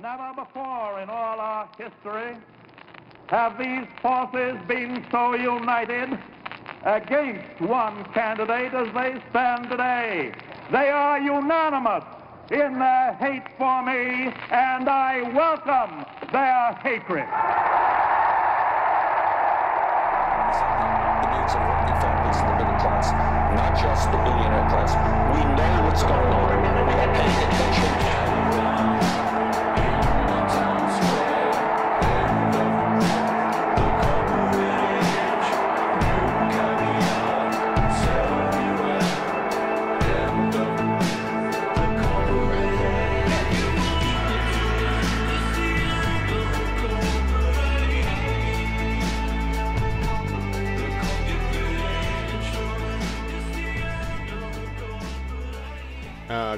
Never before in all our history have these forces been so united against one candidate as they stand today. They are unanimous in their hate for me, and I welcome their hatred. The needs of working families and the middle class, not just the billionaire class. We know what's going on. We are paying attention.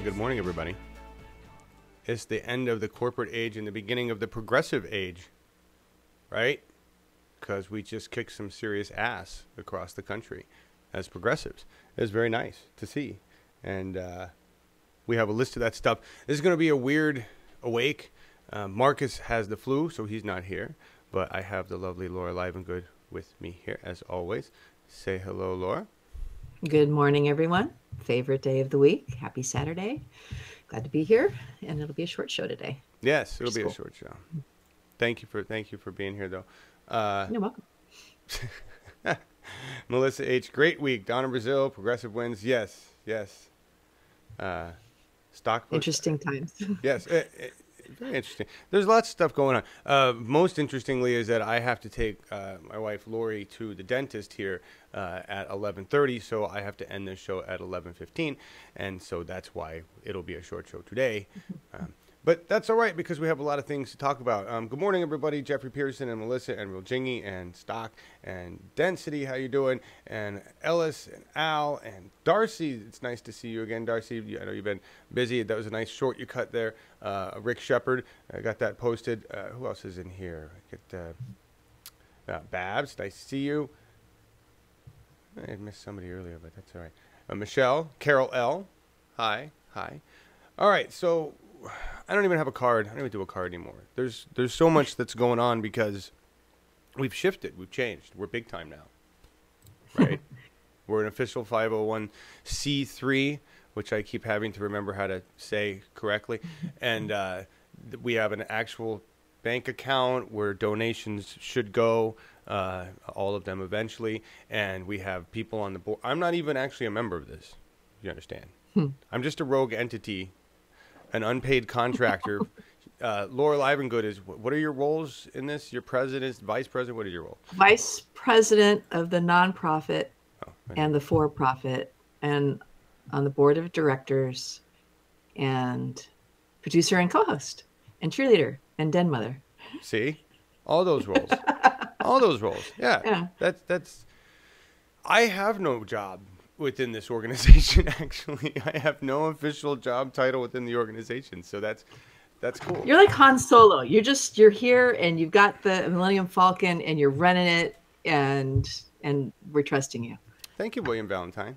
Good morning, everybody. It's the end of the corporate age and the beginning of the progressive age, right? Because we just kicked some serious ass across the country as progressives. It's very nice to see. And we have a list of that stuff. This is going to be a weird awake. Marcus has the flu, so he's not here. But I have the lovely Laura Livengood with me here, as always. Say hello, Laura. Good morning, everyone. Favorite day of the week. Happy Saturday. Glad to be here, and it'll be a short show today. Yes, it'll be a short show. Thank you for being here, though. You're welcome. Melissa H. Great week. Down in Brazil. Progressive wins. Yes. Stock. Interesting times. Yes. Very interesting. There's lots of stuff going on. Most interestingly is that I have to take my wife Lori to the dentist here at 11:30, so I have to end this show at 11:15, and so that's why it'll be a short show today. But that's all right because we have a lot of things to talk about. Good morning, everybody. Jeffrey Pearson and Melissa and Real Jingy and Stock and Density. How you doing? And Ellis and Al and Darcy. It's nice to see you again, Darcy. I know you've been busy. That was a nice short you cut there. Rick Shepard. I got that posted. Who else is in here? Babs. Nice to see you. I missed somebody earlier, but that's all right. Michelle. Carol L. Hi. All right, so I don't even have a card. I don't even do a card anymore. There's so much that's going on because we've shifted. We've changed. We're big time now, right? We're an official 501c3, which I keep having to remember how to say correctly. And we have an actual bank account where donations should go, all of them eventually. And we have people on the board. I'm not even actually a member of this. You understand? I'm just a rogue entity. An unpaid contractor. Laura Livengood is, what are your roles in this? You're president, vice president, what is your role? Vice president of the nonprofit and the for-profit, and on the board of directors, and producer and co-host, and cheerleader, and den mother. See? All those roles. All those roles. Yeah. That's. I have no job within this organization, actually. I have no official job title within the organization, so that's cool. You're like Han Solo. You're here, and you've got the Millennium Falcon, and you're running it, and we're trusting you. Thank you, William Valentine.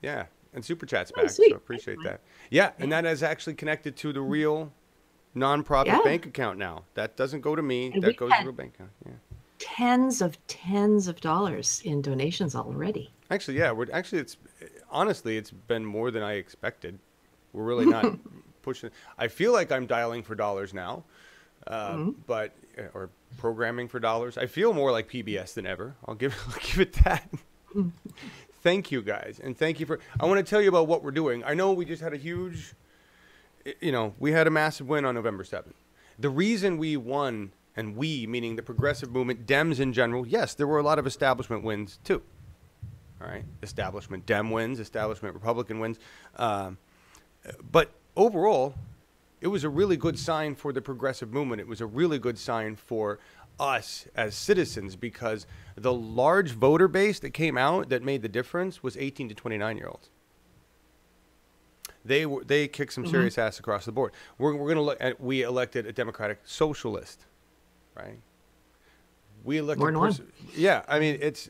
Yeah, and Super Chat's back, sweet. So appreciate that. Yeah, and that is actually connected to the real nonprofit bank account now. That doesn't go to me. And that goes to the real bank account. Yeah. Tens of dollars in donations already. Actually, yeah. It's been more than I expected. We're really not pushing. I feel like I'm dialing for dollars now, but or programming for dollars. I feel more like PBS than ever. I'll give it that. Thank you guys, and thank you for. I want to tell you about what we're doing. I know we just had a huge, we had a massive win on November 7th. The reason we won, and we meaning the progressive movement, Dems in general. Yes, there were a lot of establishment wins too. All right, establishment Dem wins, establishment Republican wins, but overall, it was a really good sign for the progressive movement. It was a really good sign for us as citizens because the large voter base that came out that made the difference was 18 to 29-year-olds. They kicked some serious ass across the board. We're going to look at, we elected a Democratic socialist, right? We elected more than one. Yeah, I mean it's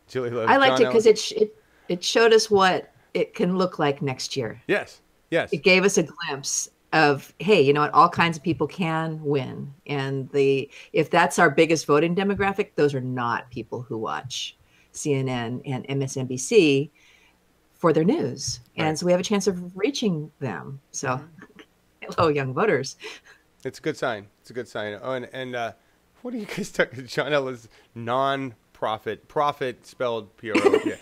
Julie loves I liked John it because it showed us what it can look like next year. Yes. It gave us a glimpse, of, hey, you know what, all kinds of people can win. And if that's our biggest voting demographic, those are not people who watch CNN and MSNBC for their news. Right. And so we have a chance of reaching them. So hello, young voters. It's a good sign. It's a good sign. Oh, and what are you guys talking? John Ellis, non-profit, profit spelled P-R-O. Yeah.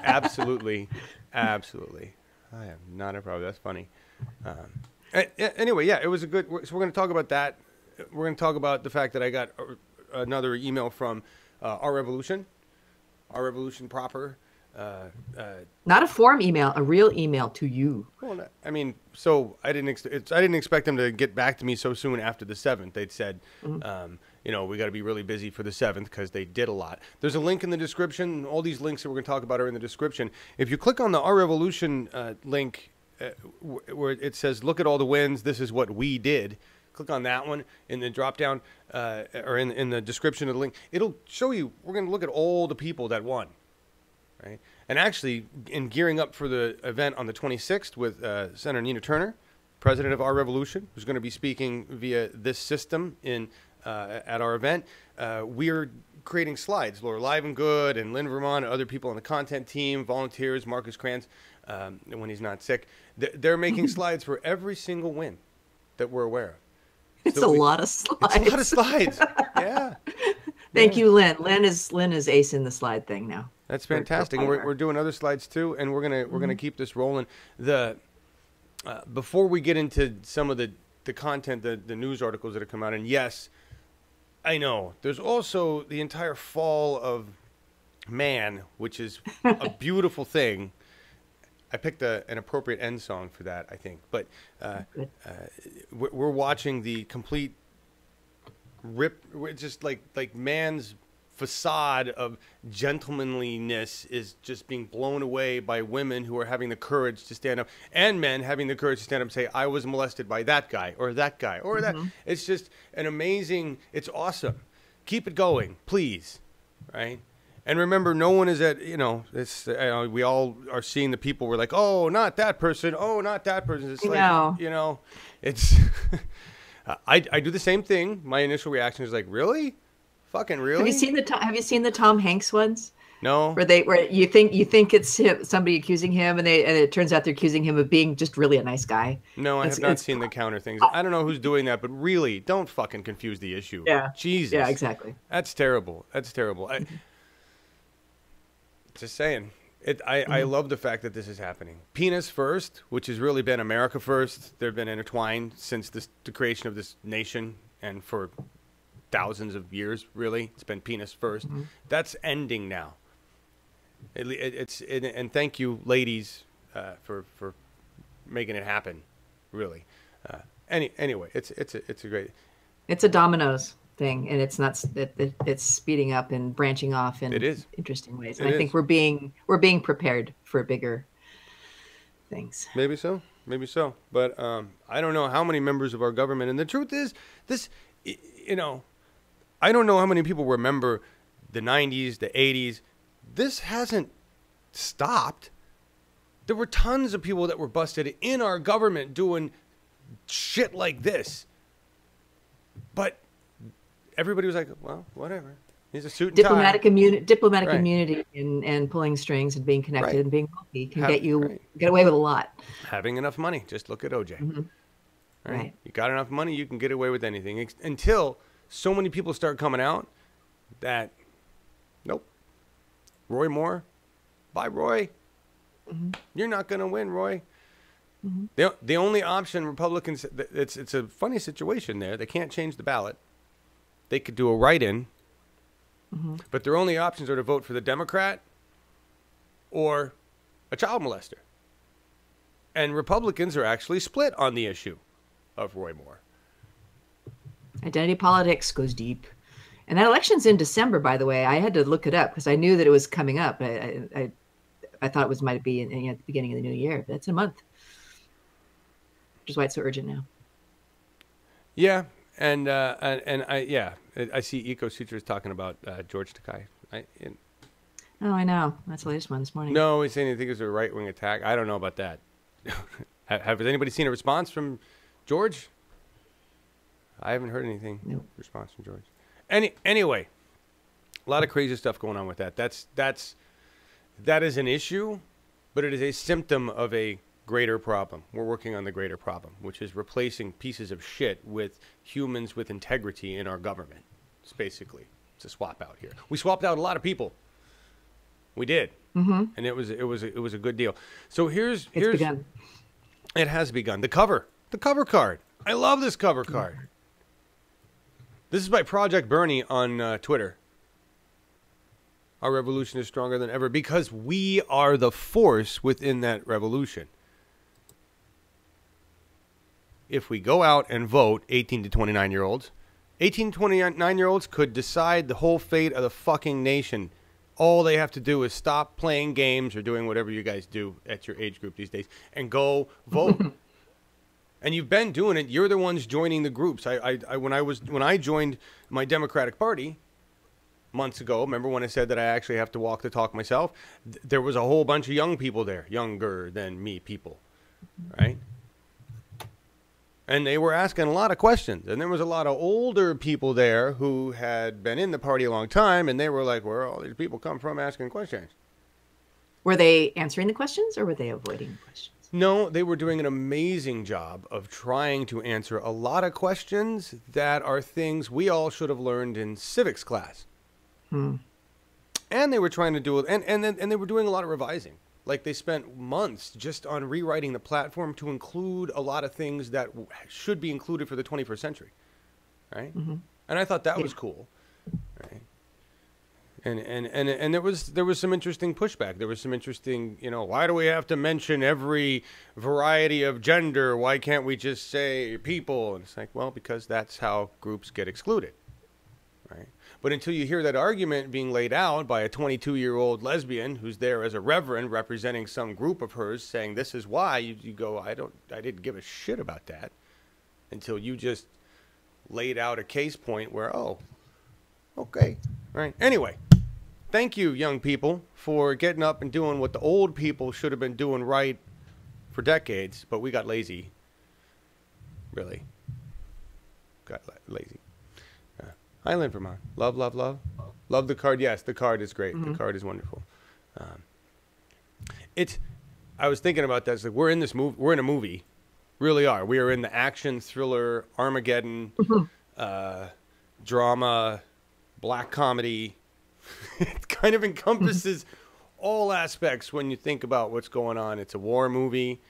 Absolutely, absolutely. I am not a problem. That's funny. Anyway, yeah, it was a good. So we're going to talk about that. We're going to talk about the fact that I got another email from Our Revolution proper. Not a form email, a real email to you. Well, I mean, so I didn't expect them to get back to me so soon after the 7th. They'd said, you know, we got to be really busy for the 7th because they did a lot. There's a link in the description. All these links that we're going to talk about are in the description. If you click on the Our Revolution link where it says, look at all the wins, this is what we did. Click on that one in the drop down or in the description of the link. It'll show you, we're going to look at all the people that won. Right. And actually, in gearing up for the event on the 26th with Senator Nina Turner, president of Our Revolution, who's going to be speaking via this system at our event, we're creating slides. Laura Livengood and Lynn Vermont and other people on the content team, volunteers, Marcus Kranz, when he's not sick, they're making slides for every single win that we're aware of. It's a lot of slides. It's a lot of slides. Yeah. Thank you, Lynn. Lynn is acing the slide thing now. That's fantastic. And we're doing other slides too, and we're gonna keep this rolling. Before we get into some of the content, the news articles that have come out, and yes, I know there's also the entire fall of man, which is a beautiful thing. I picked an appropriate end song for that, I think. But we're watching the complete just like man's facade of gentlemanliness is just being blown away by women who are having the courage to stand up, and men having the courage to stand up and say, I was molested by that guy or that guy or that. It's just an amazing, it's awesome. Keep it going, please. Right? And remember, no one is at, it's, we all are seeing the people. We're like, oh, not that person. Oh, not that person. It's like, it's, I do the same thing. My initial reaction is like, really? Fucking really? Have you seen the Tom Hanks ones? No. Where you think it's somebody accusing him, and it turns out they're accusing him of being just really a nice guy. No, I have not seen the counter things. I don't know who's doing that, but really, don't fucking confuse the issue. Yeah. Jesus. Yeah, exactly. That's terrible. That's terrible. Just saying. I love the fact that this is happening. Penis first, which has really been America first. They've been intertwined since the creation of this nation, and for thousands of years, really. It's been penis first. That's ending now. And thank you, ladies, for making it happen. Really. Anyway, it's a great. It's a dominoes thing, and it's not. It's speeding up and branching off in interesting ways. And I think we're being prepared for bigger things. Maybe so. But I don't know how many members of our government. And the truth is, this, I don't know how many people remember the 90s, the 80s. This hasn't stopped. There were tons of people that were busted in our government doing shit like this. But everybody was like, well, whatever. He's a suit and diplomatic tie. Diplomatic immunity and pulling strings and being connected and being wealthy can get away with a lot. Having enough money. Just look at OJ. Right. You got enough money, you can get away with anything. Until so many people start coming out that, nope. Roy Moore, bye, Roy. You're not going to win, Roy. The only option Republicans, it's a funny situation there. They can't change the ballot. They could do a write-in, but their only options are to vote for the Democrat or a child molester. And Republicans are actually split on the issue of Roy Moore. Identity politics goes deep. And that election's in December, by the way. I had to look it up because I knew that it was coming up. I thought it might be at the beginning of the new year, but it's a month. Which is why it's so urgent now. Yeah, and I see Eco Sutras talking about George Takei. I know. That's the latest one this morning. No, he's saying he thinks it was a right-wing attack. I don't know about that. Has anybody seen a response from George? I haven't heard anything. Nope. Response from George. Anyway, a lot of crazy stuff going on with that. That is an issue, but it is a symptom of a greater problem. We're working on the greater problem, which is replacing pieces of shit with humans with integrity in our government. It's basically a swap out here. We swapped out a lot of people. We did, and it was a good deal. So here's begun. It has begun. The cover card. I love this cover card. This is by Project Bernie on Twitter. Our revolution is stronger than ever because we are the force within that revolution. If we go out and vote 18 to 29-year-olds, 18 to 29-year-olds could decide the whole fate of the fucking nation. All they have to do is stop playing games or doing whatever you guys do at your age group these days and go vote. And you've been doing it. You're the ones joining the groups. When I joined my Democratic Party months ago, remember when I said that I actually have to walk the talk myself? There was a whole bunch of young people there, younger than me people, right? And they were asking a lot of questions. And there was a lot of older people there who had been in the party a long time, and they were like, where all these people come from asking questions? Were they answering the questions or were they avoiding the questions? No, they were doing an amazing job of trying to answer a lot of questions that are things we all should have learned in civics class. And they were trying to do it, and they were doing a lot of revising. Like they spent months just on rewriting the platform to include a lot of things that should be included for the 21st century, right? And I thought that was cool, right? And there was some interesting pushback. There was some interesting, why do we have to mention every variety of gender? Why can't we just say people? And it's like, well, because that's how groups get excluded, right? But until you hear that argument being laid out by a 22-year-old lesbian who's there as a reverend representing some group of hers saying this is why, you go, I didn't give a shit about that until you just laid out a case point where, oh, okay, right? Anyway, thank you, young people, for getting up and doing what the old people should have been doing right for decades, but we got lazy. Really. Got lazy. Highland, Vermont. Love, love, love. Love the card. Yes, the card is great. The card is wonderful. I was thinking about that. It's like we're in this movie. We're in a movie. Really are. We are in the action thriller, Armageddon, drama, black comedy. It kind of encompasses all aspects when you think about what's going on. It's a war movie,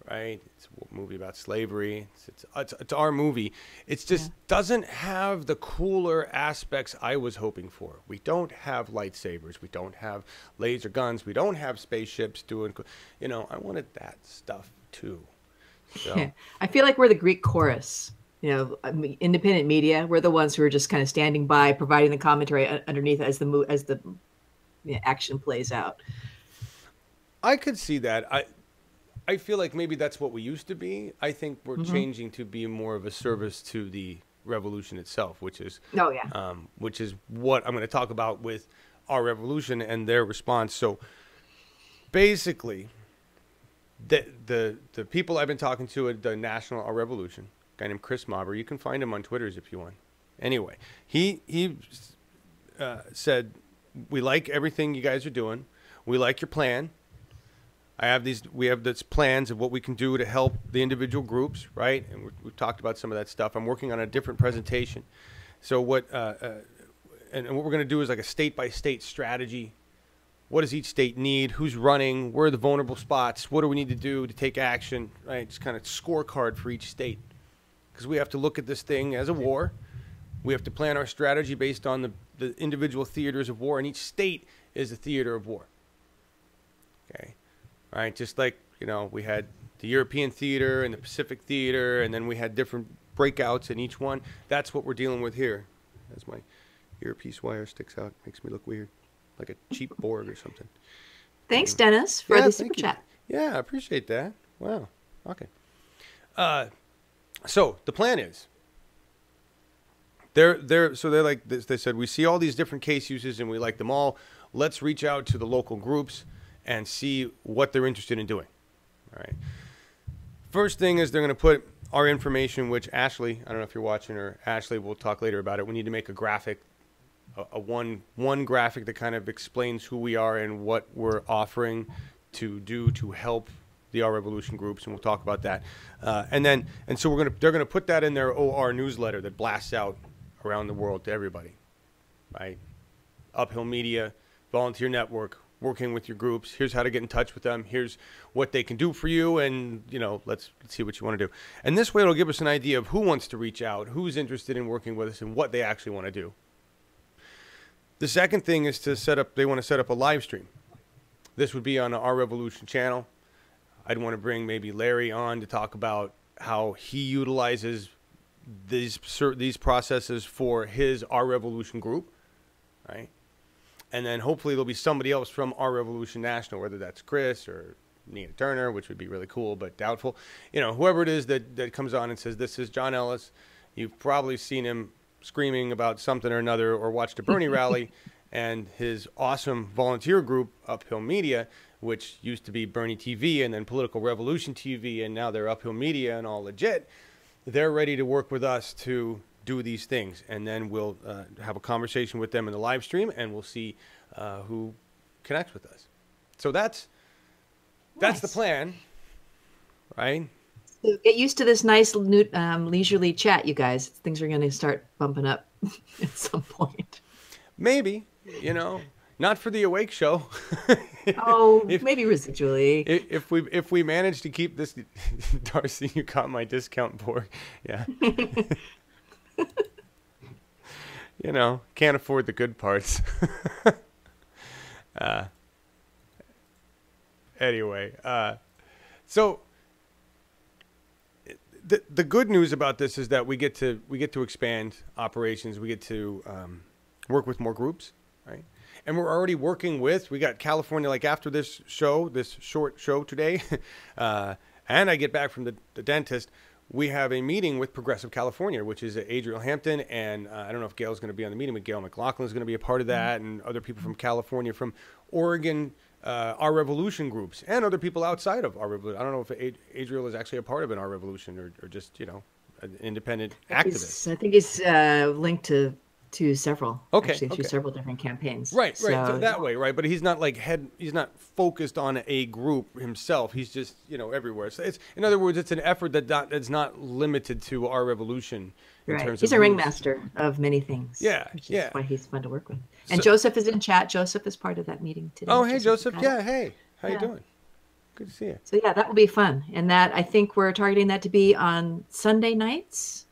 right? It's a movie about slavery. It's our movie. It just doesn't have the cooler aspects I was hoping for. We don't have lightsabers. We don't have laser guns. We don't have spaceships doing, I wanted that stuff too. So. Yeah. I feel like we're the Greek chorus. Independent media. We're the ones who are just kind of standing by, providing the commentary underneath as the action plays out. I could see that. I feel like maybe that's what we used to be. I think we're changing to be more of a service to the revolution itself, which is which is what I'm going to talk about with Our Revolution and their response. So basically, the people I've been talking to at the National Our Revolution, a guy named Chris Mauber, you can find him on Twitters if you want. Anyway, he said, we like everything you guys are doing. We like your plan. We have these plans of what we can do to help the individual groups, right? And we've talked about some of that stuff. I'm working on a different presentation. So what we're going to do is like a state-by-state strategy. What does each state need? Who's running? Where are the vulnerable spots? What do we need to do to take action, right? Just kind of scorecard for each state. Because we have to look at this thing as a war. We have to plan our strategy based on the individual theaters of war, and each state is a theater of war. Okay. All right, just like, we had the European theater and the Pacific theater, and then we had different breakouts in each one. That's what we're dealing with here. As my earpiece wire sticks out, makes me look weird, like a cheap Borg or something. Thanks, Dennis, for the super chat. Yeah, I appreciate that. Wow. Okay. So the plan is, they're like this. They said, we see all these different case uses and we like them all. Let's reach out to the local groups and see what they're interested in doing. All right. First thing is they're going to put our information, which Ashley, I don't know if you're watching, or Ashley, we'll talk later about it. We need to make a graphic, a one graphic that kind of explains who we are and what we're offering to do to help the Our Revolution groups, and we'll talk about that. And so they're gonna put that in their OR newsletter that blasts out around the world to everybody, right? Uphill Media, Volunteer Network, working with your groups. Here's how to get in touch with them. Here's what they can do for you, and let's see what you want to do. And this way, it'll give us an idea of who wants to reach out, who's interested in working with us, and what they actually want to do. The second thing is they want to set up a live stream. This would be on Our Revolution channel. I'd want to bring maybe Larry on to talk about how he utilizes these processes for his Our Revolution group, right? And then hopefully there'll be somebody else from Our Revolution National, whether that's Chris or Nina Turner, which would be really cool, but doubtful. Whoever it is that comes on and says, this is John Ellis. You've probably seen him screaming about something or another, or watched a Bernie rally, and his awesome volunteer group, Uphill Media, which used to be Bernie TV and then Political Revolution TV, and now they're Uphill Media and all legit. They're ready to work with us to do these things, and then we'll have a conversation with them in the live stream, and we'll see who connects with us. So that's the plan, right? So get used to this nice leisurely chat, you guys. Things are going to start bumping up at some point. Maybe, not for the Awake Show. Maybe residually. If we manage to keep this, Darcy, you got my discount board. Yeah. Can't afford the good parts. Anyway, so the good news about this is that we get to expand operations. We get to work with more groups, right? And we're already working we got California, like after this short show today, and I get back from the dentist, we have a meeting with Progressive California, which is Adriel Hampton, and I don't know if Gail's going to be on the meeting, but Gail McLaughlin is going to be a part of that, and other people from California, from Oregon, Our Revolution groups, and other people outside of Our Revolution. I don't know if Adriel is actually a part of an Our Revolution or just, an independent activist. I think he's linked to several. Okay. Actually, through several different campaigns. Right. So that way, right? But he's not he's not focused on a group himself. He's just everywhere. So in other words, it's an effort that's not limited to Our Revolution. Right. He's a ringmaster of many things. Yeah. Which is why he's fun to work with. And Joseph is in chat. Joseph is part of that meeting today. Oh, hey, Joseph. Yeah. Hey, how you doing? Good to see you. So that will be fun. And that, I think we're targeting that to be on Sunday nights,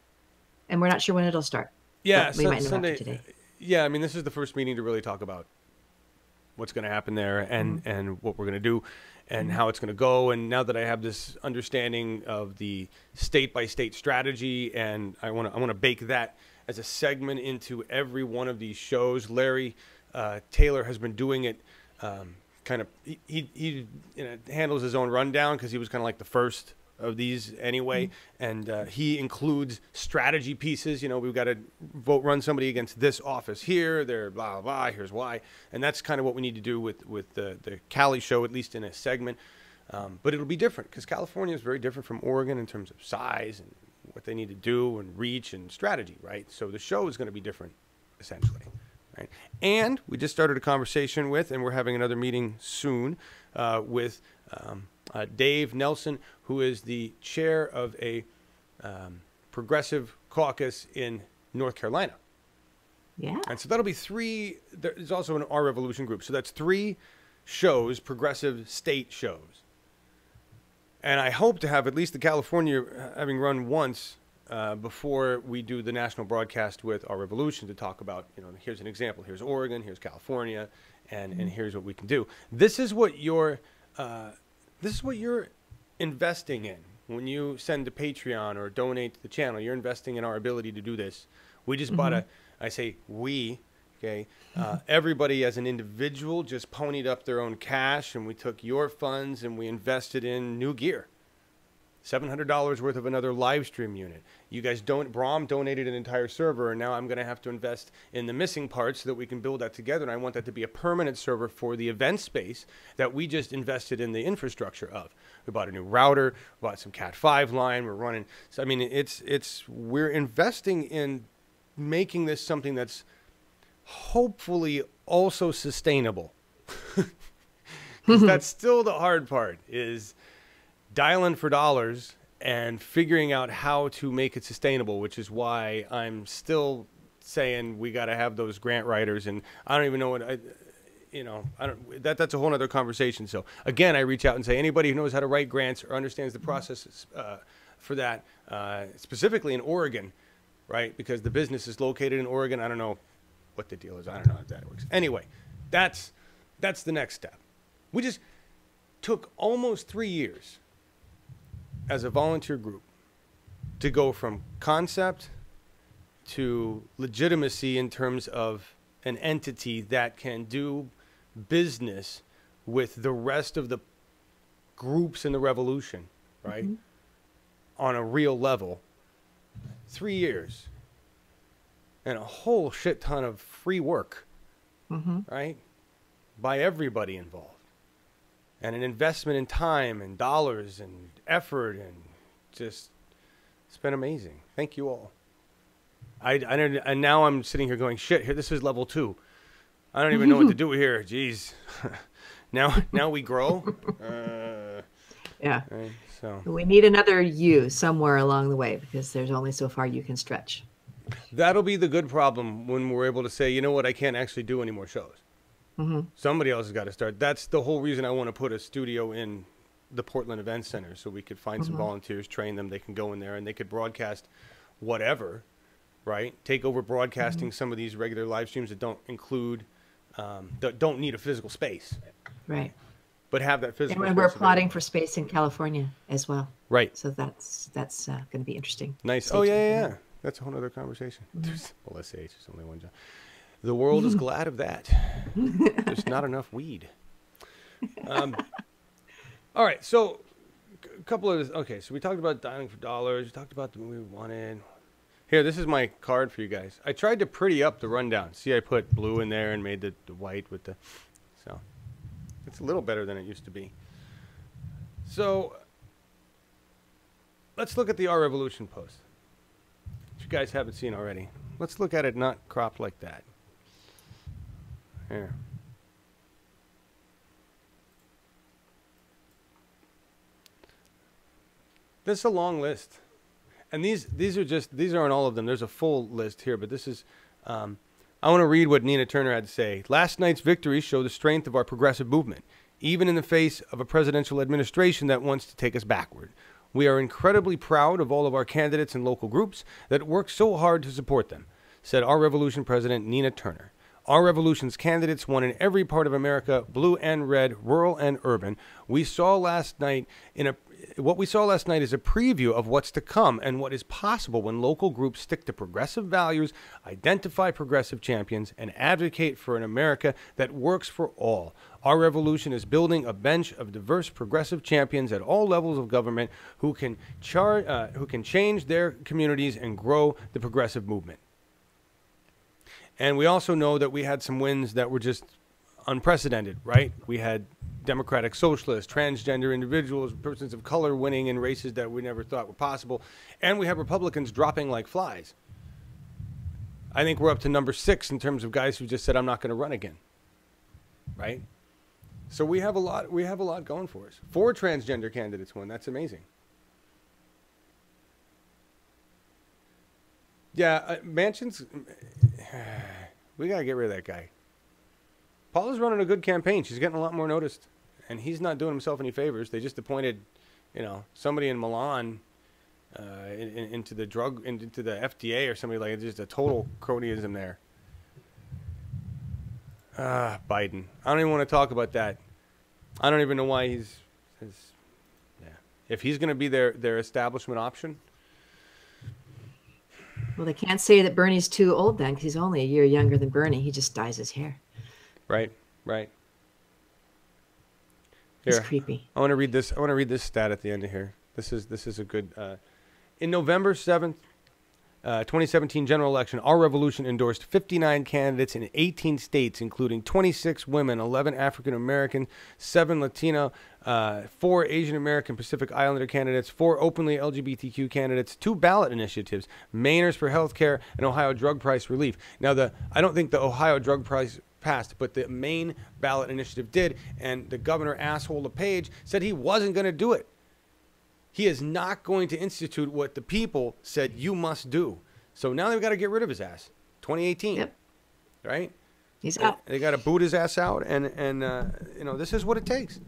and we're not sure when it'll start. Yeah, we might know Sunday. after today. Yeah, I mean, this is the first meeting to really talk about what's going to happen there and what we're going to do and how it's going to go. And now that I have this understanding of the state-by-state strategy, and I want to bake that as a segment into every one of these shows. Larry Taylor has been doing it kind of. He handles his own rundown because he was kind of like the first of these anyway, and he includes strategy pieces. We've got to run somebody against this office here, there, blah, blah, blah, here's why. And that's kind of what we need to do with the Cali show, at least in a segment. But it'll be different because California is very different from Oregon in terms of size and what they need to do and reach and strategy, right? So the show is going to be different, essentially. Right? And we just started a conversation with, and we're having another meeting soon with Dave Nelson, who is the chair of a progressive caucus in North Carolina. Yeah. And so that'll be there's also an Our Revolution group. So that's 3 shows, progressive state shows. And I hope to have at least the California having run once before we do the national broadcast with Our Revolution to talk about, here's an example. Here's Oregon, here's California, and here's what we can do. This is what you're investing in when you send to Patreon or donate to the channel. You're investing in our ability to do this. We just bought I say we, okay? Everybody as an individual just ponied up their own cash, and we took your funds and we invested in new gear. $700 worth of another live stream unit. You guys Brom donated an entire server, and now I'm going to have to invest in the missing parts so that we can build that together. And I want that to be a permanent server for the event space that we just invested in the infrastructure of. We bought a new router, bought some Cat 5 line. We're running. So I mean, we're investing in making this something that's hopefully also sustainable. Because that's still the hard part, is dialing for dollars and figuring out how to make it sustainable, which is why I'm still saying we got to have those grant writers. And I don't even know what that's a whole other conversation. So again, I reach out and say, anybody who knows how to write grants or understands the process for that, specifically in Oregon, right? Because the business is located in Oregon. I don't know what the deal is. I don't know how that works. Anyway, that's the next step. We just took almost 3 years as a volunteer group to go from concept to legitimacy in terms of an entity that can do business with the rest of the groups in the revolution, right? On a real level. 3 years. And a whole shit ton of free work, right? By everybody involved. And an investment in time and dollars and effort, and just, it's been amazing. Thank you all. And now I'm sitting here going, shit, here, this is level 2. I don't even know what to do here. Jeez. now we grow. Yeah. Right, so we need another you somewhere along the way, because there's only so far you can stretch. that'll be the good problem when we're able to say, you know what, I can't actually do any more shows. Somebody else has got to start. That's the whole reason I want to put a studio in the Portland Event Center, so we could find some volunteers, train them. They can go in there and they could broadcast whatever, right? Take over broadcasting some of these regular live streams that don't include, that don't need a physical space. Right. But have that physical And space we're available. plotting for space in California as well. Right. So that's going to be interesting. Nice. Stay Oh, tuned. yeah. That's a whole other conversation. Well, SH is only one job. The world is glad of that. There's not enough weed. All right, so a couple of, okay, so we talked about dialing for dollars. We talked about the movie we wanted. Here, this is my card for you guys. I tried to pretty up the rundown. See, I put blue in there and made the white with the, so it's a little better than it used to be. So let's look at the Our Revolution post. If you guys haven't seen already, let's look at it not cropped like that. Here. This is a long list. And these aren't all of them. There's a full list here, but this is, I want to read what Nina Turner had to say. Last night's victories show the strength of our progressive movement, even in the face of a presidential administration that wants to take us backward. We are incredibly proud of all of our candidates and local groups that work so hard to support them, said Our Revolution President Nina Turner. Our Revolution's candidates won in every part of America, blue and red, rural and urban. What we saw last night is a preview of what's to come and what is possible when local groups stick to progressive values, identify progressive champions, and advocate for an America that works for all. Our revolution is building a bench of diverse progressive champions at all levels of government who can change their communities and grow the progressive movement. And we also know that we had some wins that were just unprecedented, right? We had democratic socialists, transgender individuals, persons of color winning in races that we never thought were possible. And we have Republicans dropping like flies. I think we're up to number 6 in terms of guys who just said, I'm not going to run again, right? So we have a lot going for us. 4 transgender candidates won. That's amazing. Yeah, Manchin's... we got to get rid of that guy. Paula's running a good campaign. She's getting a lot more noticed. And he's not doing himself any favors. They just appointed, somebody in Milan into the FDA or somebody like it. Just a total cronyism there. Biden. I don't even want to talk about that. I don't even know why he's if he's going to be their establishment option. Well, they can't say that Bernie's too old then, because he's only a year younger than Bernie. He just dyes his hair. Right. He's Here, creepy. I want to read this stat at the end of here. This is a good. In November 7th, 2017 general election, Our Revolution endorsed 59 candidates in 18 states, including 26 women, 11 African American, 7 Latino, 4 Asian American Pacific Islander candidates, 4 openly LGBTQ candidates, 2 ballot initiatives, Mainers for healthcare, and Ohio drug price relief. Now, I don't think the Ohio drug price passed, but the Maine ballot initiative did, and the governor, asshole LePage, said he wasn't going to do it. He is not going to institute what the people said you must do. So now they've got to get rid of his ass. 2018, yep. Right? He's out. They got to boot his ass out, and you know, this is what it takes.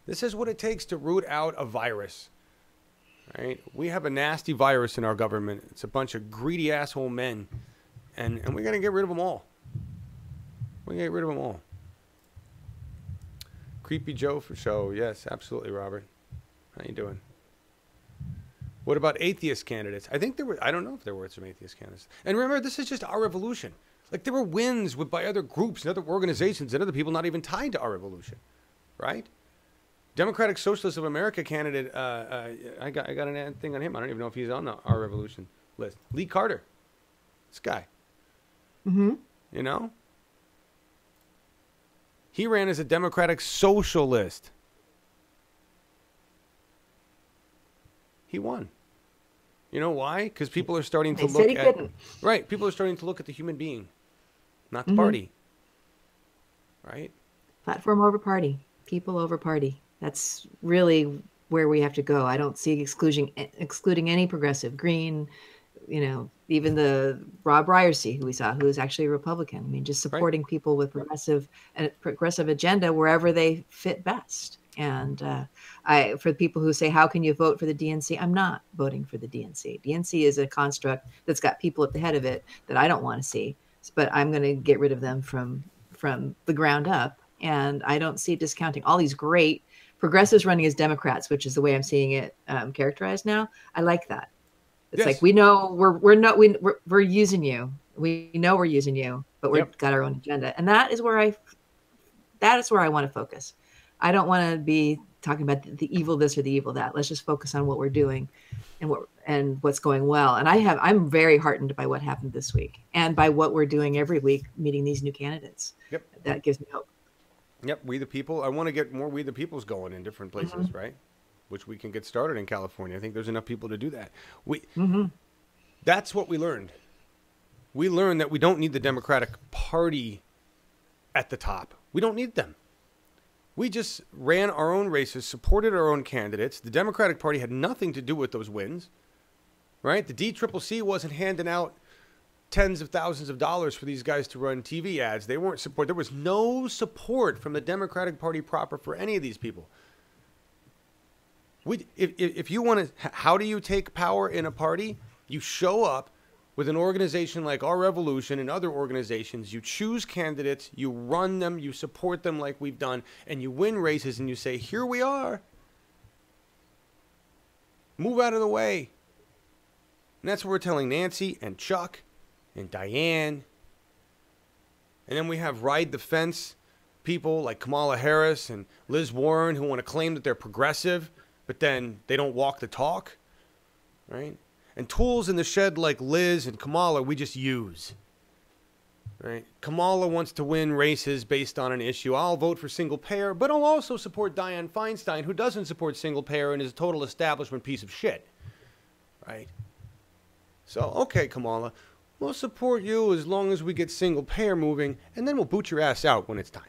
This is what it takes to root out a virus. Right? We have a nasty virus in our government. It's a bunch of greedy asshole men, and we're going to get rid of them all. We're going to get rid of them all. Creepy Joe for show. Yes, absolutely, Robert. How you doing? What about atheist candidates? I think there were, I don't know if there were some atheist candidates. And remember, this is just Our Revolution. Like, there were wins by other groups and other organizations and other people not even tied to Our Revolution, right? Democratic Socialists of America candidate, I got an thing on him. I don't even know if he's on the Our Revolution list. Lee Carter. This guy. Mm-hmm. You know? He ran as a Democratic Socialist. He won. You know why? Because people are starting to look at... Right. People are starting to look at the human being, not the party. Right? Platform over party. People over party. That's really where we have to go. I don't see excluding any progressive. Green, you know, even the Rob Ryerson, who we saw, who is actually a Republican. I mean, just supporting people with progressive agenda wherever they fit best. And for the people who say, how can you vote for the DNC? I'm not voting for the DNC. DNC is a construct that's got people at the head of it that I don't want to see, but I'm going to get rid of them from the ground up. And I don't see discounting all these great progressives running as Democrats, which is the way I'm seeing it characterized now. I like that. It's like, we know we're using you. We know we're using you, but we've got our own agenda. And that is where I want to focus. I don't want to be talking about the evil this or the evil that. Let's just focus on what we're doing and what's going well. And I'm very heartened by what happened this week and by what we're doing every week, meeting these new candidates. Yep. That gives me hope. Yep. We the People. I want to get more We the Peoples going in different places, right? Which we can get started in California. I think there's enough people to do that. That's what we learned. We learned that we don't need the Democratic Party at the top. We don't need them. We just ran our own races, supported our own candidates. The Democratic Party had nothing to do with those wins, right? The DCCC wasn't handing out tens of thousands of dollars for these guys to run TV ads. They weren't support. There was no support from the Democratic Party proper for any of these people. If you want to, how do you take power in a party? You show up with an organization like Our Revolution and other organizations. You choose candidates, you run them, you support them like we've done, and you win races and you say, here we are. Move out of the way. And that's what we're telling Nancy and Chuck and Diane. And then we have ride the fence people like Kamala Harris and Liz Warren who want to claim that they're progressive, but then they don't walk the talk, right? And tools in the shed like Liz and Kamala, we just use. Right? Kamala wants to win races based on an issue. I'll vote for single payer, but I'll also support Dianne Feinstein, who doesn't support single payer and is a total establishment piece of shit. Right? So, okay, Kamala, we'll support you as long as we get single payer moving, and then we'll boot your ass out when it's time.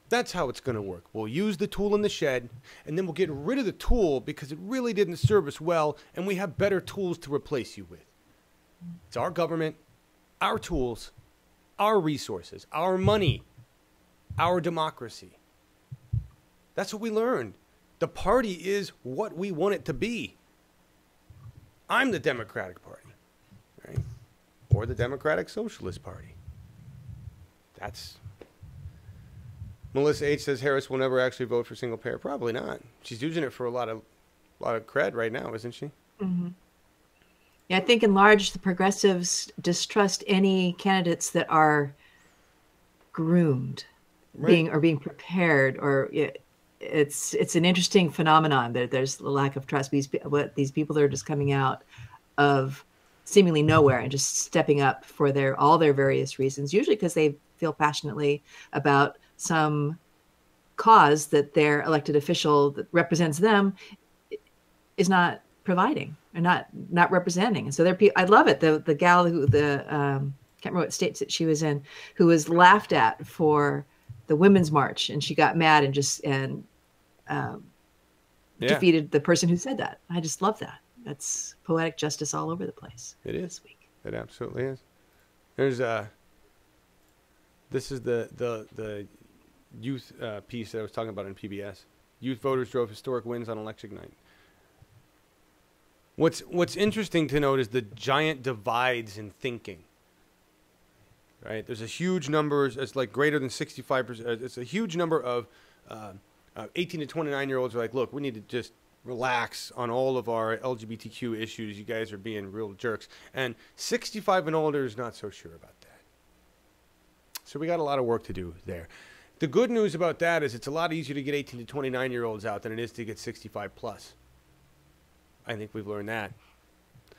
That's how it's going to work. We'll use the tool in the shed, and then we'll get rid of the tool because it really didn't serve us well, and we have better tools to replace you with. It's our government, our tools, our resources, our money, our democracy. That's what we learned. The party is what we want it to be. I'm the Democratic Party, right? Or the Democratic Socialist Party. That's... Melissa H. says Harris will never actually vote for single payer. Probably not. She's using it for a lot of cred right now, isn't she? Mm-hmm. Yeah, I think in large, the progressives distrust any candidates that are groomed, being prepared, or it's an interesting phenomenon that there's a lack of trust. What these people that are just coming out of seemingly nowhere and just stepping up for all their various reasons, usually because they feel passionately about some cause that their elected official that represents them is not providing or not representing. And so I love it. The gal who can't remember what states that she was in, who was laughed at for the Women's March, and she got mad and defeated the person who said that. I just love that. That's poetic justice all over the place. It is. This week. It absolutely is. There's this is the youth piece that I was talking about in PBS. Youth voters drove historic wins on election night. What's interesting to note is the giant divides in thinking. Right? There's a huge number. It's like greater than 65%. It's a huge number of 18 to 29-year-olds are like, look, we need to just relax on all of our LGBTQ issues. You guys are being real jerks. And 65 and older is not so sure about that. So we got a lot of work to do there. The good news about that is it's a lot easier to get 18 to 29-year-olds out than it is to get 65 plus. I think we've learned that.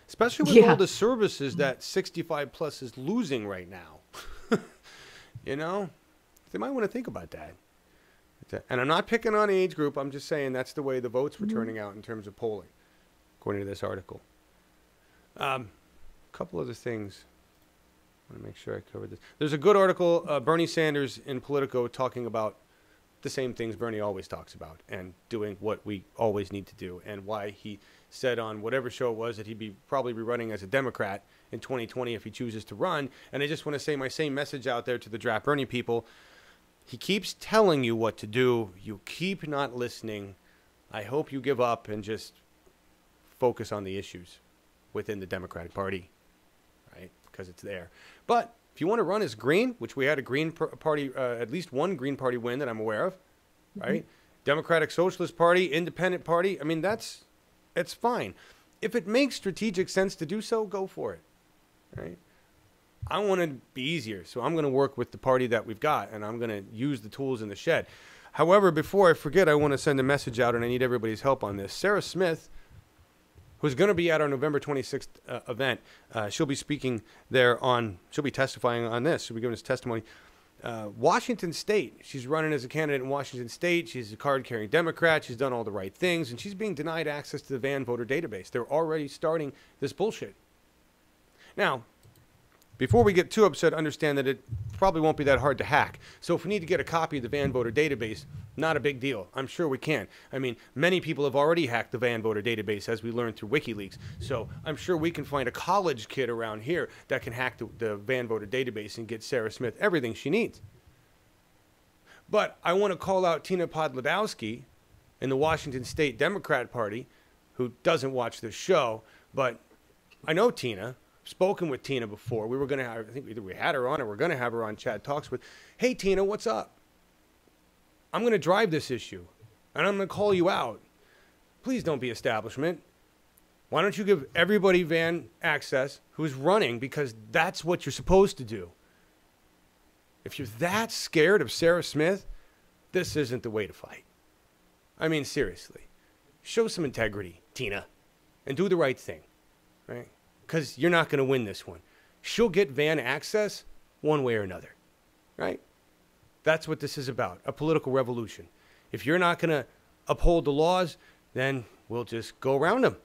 Especially with all the services that 65 plus is losing right now. You know, they might want to think about that. And I'm not picking on age group. I'm just saying that's the way the votes were turning out in terms of polling, according to this article. A couple other things. I want to make sure I covered this. There's a good article, Bernie Sanders in Politico, talking about the same things Bernie always talks about and doing what we always need to do, and why he said on whatever show it was that he'd probably be running as a Democrat in 2020 if he chooses to run. And I just want to say my same message out there to the Draft Bernie people. He keeps telling you what to do. You keep not listening. I hope you give up and just focus on the issues within the Democratic Party, right? Because it's there. But if you want to run as Green, which we had a Green Party, at least one Green Party win that I'm aware of, right? Democratic Socialist Party, Independent Party. I mean, it's fine. If it makes strategic sense to do so, go for it, right? I want to be easier, so I'm going to work with the party that we've got, and I'm going to use the tools in the shed. However, before I forget, I want to send a message out, and I need everybody's help on this. Sarah Smith, who's going to be at our November 26th event, she'll be speaking there she'll be testifying on this. She'll be giving us testimony. Washington State, she's running as a candidate in Washington State. She's a card-carrying Democrat. She's done all the right things, and she's being denied access to the van voter database. They're already starting this bullshit. Now, before we get too upset, understand that it probably won't be that hard to hack. So if we need to get a copy of the van voter database, not a big deal. I'm sure we can. I mean, many people have already hacked the van voter database, as we learned through WikiLeaks. So I'm sure we can find a college kid around here that can hack the van voter database and get Sarah Smith everything she needs. But I want to call out Tina Podlodowski in the Washington State Democrat Party, who doesn't watch this show, but I know Tina. Spoken with Tina before. We were going to have, I think either we had her on or we're going to have her on Chad Talks with. Hey, Tina, what's up? I'm going to drive this issue, and I'm going to call you out. Please don't be establishment. Why don't you give everybody van access who's running, because that's what you're supposed to do. If you're that scared of Sarah Smith, this isn't the way to fight. I mean, seriously. Show some integrity, Tina, and do the right thing, right? Because you're not going to win this one. She'll get van access one way or another, right? That's what this is about, a political revolution. If you're not going to uphold the laws, then we'll just go around them.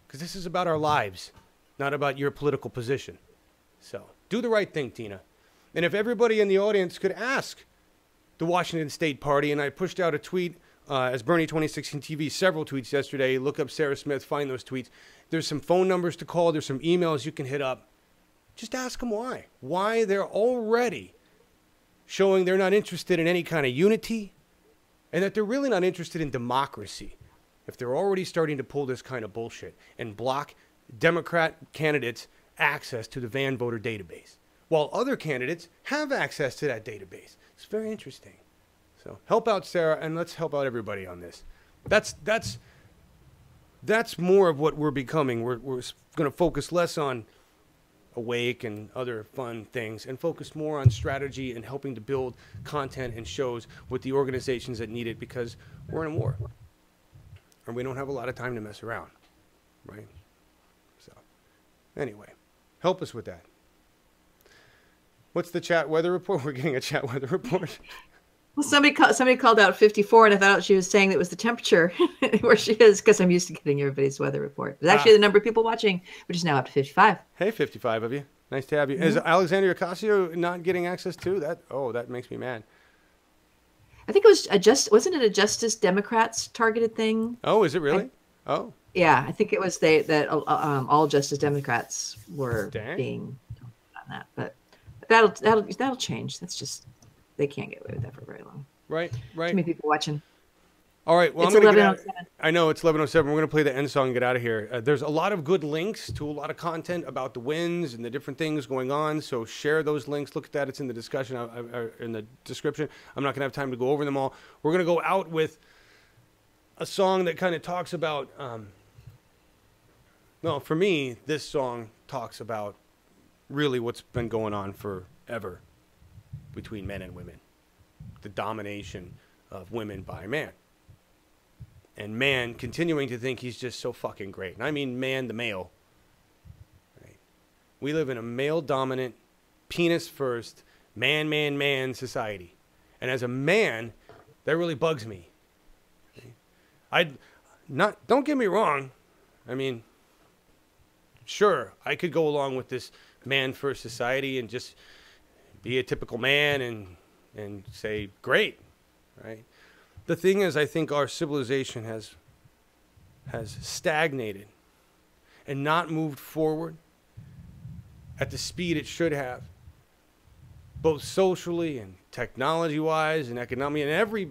Because this is about our lives, not about your political position. So do the right thing, Tina. And if everybody in the audience could ask the Washington State Party, and I pushed out a tweet as Bernie 2016 TV, several tweets yesterday. Look up Sarah Smith, find those tweets. There's some phone numbers to call. There's some emails you can hit up. Just ask them why. Why they're already showing they're not interested in any kind of unity, and that they're really not interested in democracy. If they're already starting to pull this kind of bullshit and block Democrat candidates' access to the van voter database, while other candidates have access to that database. It's very interesting. So help out Sarah, and let's help out everybody on this. That's more of what we're becoming. We're going to focus less on Awake and other fun things, and focus more on strategy and helping to build content and shows with the organizations that need it, because we're in a war and we don't have a lot of time to mess around, right? So anyway, help us with that. What's the chat weather report? We're getting a chat weather report. Well, somebody called out 54, and I thought she was saying that was the temperature where she is, because I'm used to getting everybody's weather report. It's actually the number of people watching, which is now up to 55. Hey, 55 of you. Nice to have you. Is Alexandria Ocasio not getting access to that? Oh, that makes me mad. I think it was wasn't it a Justice Democrats targeted thing? Oh, is it really? Yeah, I think it was that all Justice Democrats were being on that, but that'll change. That's just, they can't get away with that for very long. Right. Too many people watching. All right. Well, it's I'm going to get out. I know it's 11:07. We're going to play the end song and get out of here. There's a lot of good links to a lot of content about the wins and the different things going on. So share those links. Look at that. It's in the discussion, in the description. I'm not going to have time to go over them all. We're going to go out with a song that kind of talks about, well, for me, this song talks about really what's been going on forever between men and women. The domination of women by man. And man continuing to think he's just so fucking great. And I mean man, the male. Right? We live in a male-dominant, penis-first, man society. And as a man, that really bugs me. Don't get me wrong. I mean, sure, I could go along with this man-first society and just be a typical man and say, great, right? The thing is, I think our civilization has stagnated and not moved forward at the speed it should have, both socially and technology-wise and economically,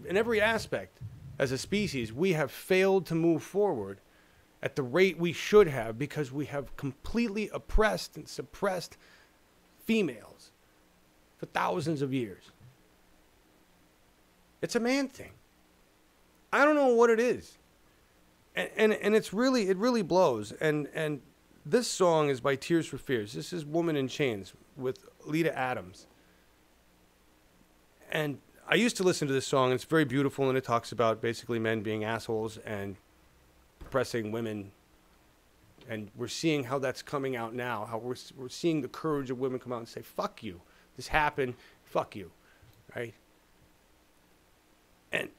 in every aspect. As a species, we have failed to move forward at the rate we should have, because we have completely oppressed and suppressed females for thousands of years. It's a man thing. I don't know what it is. And it really blows. And this song is by Tears for Fears. This is Woman in Chains with Lita Adams. And I used to listen to this song, and it's very beautiful, and it talks about basically men being assholes and oppressing women. And we're seeing how that's coming out now, how we're seeing the courage of women come out and say, fuck you. This happened. Fuck you. Right? And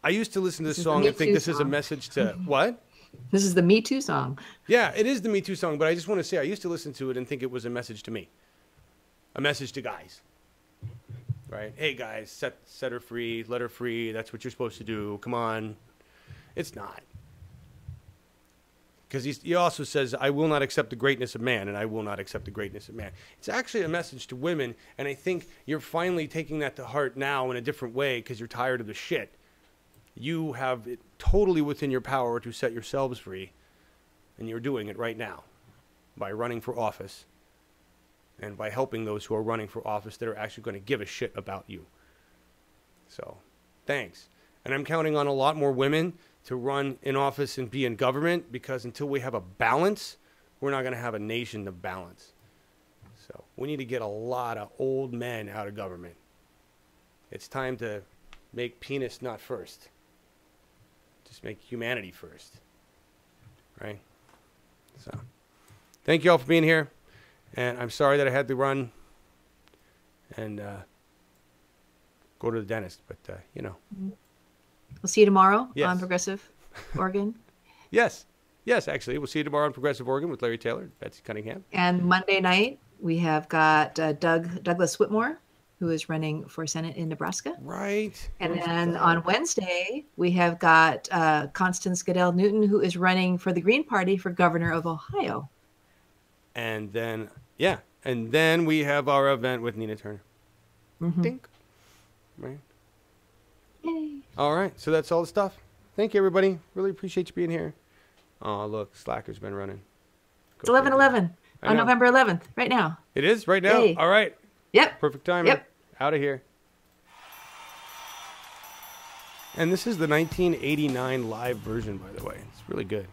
I used to listen to this song and think this is a message to what? This is the Me Too song. Yeah, it is the Me Too song, but I just want to say I used to listen to it and think it was a message to me. A message to guys. Right? Hey guys, set her free, let her free, that's what you're supposed to do. Come on. It's not. Because he also says, I will not accept the greatness of man, and I will not accept the greatness of man. It's actually a message to women, and I think you're finally taking that to heart now in a different way because you're tired of the shit. You have it totally within your power to set yourselves free, and you're doing it right now by running for office and by helping those who are running for office that are actually going to give a shit about you. So, thanks. And I'm counting on a lot more women to run in office and be in government, because until we have a balance, we're not going to have a nation to balance. So we need to get a lot of old men out of government. It's time to make penis not first. Just make humanity first. Right? So thank you all for being here. And I'm sorry that I had to run and go to the dentist, but you know. We'll see you tomorrow on Progressive Oregon. Yes, actually. We'll see you tomorrow on Progressive Oregon with Larry Taylor, Betsy Cunningham. And Monday night, we have got Douglas Whitmore, who is running for Senate in Nebraska. Right. And then on Wednesday, we have got Constance Goodell Newton, who is running for the Green Party for governor of Ohio. And then, we have our event with Nina Turner. Mm-hmm. Dink. Right. Yay. All right. So that's all the stuff. Thank you, everybody. Really appreciate you being here. Oh, look, Slacker's been running. It's 11/11 on November 11th, right now. It is right now? Yay. All right. Yep. Perfect timing. Yep. Out of here. And this is the 1989 live version, by the way. It's really good.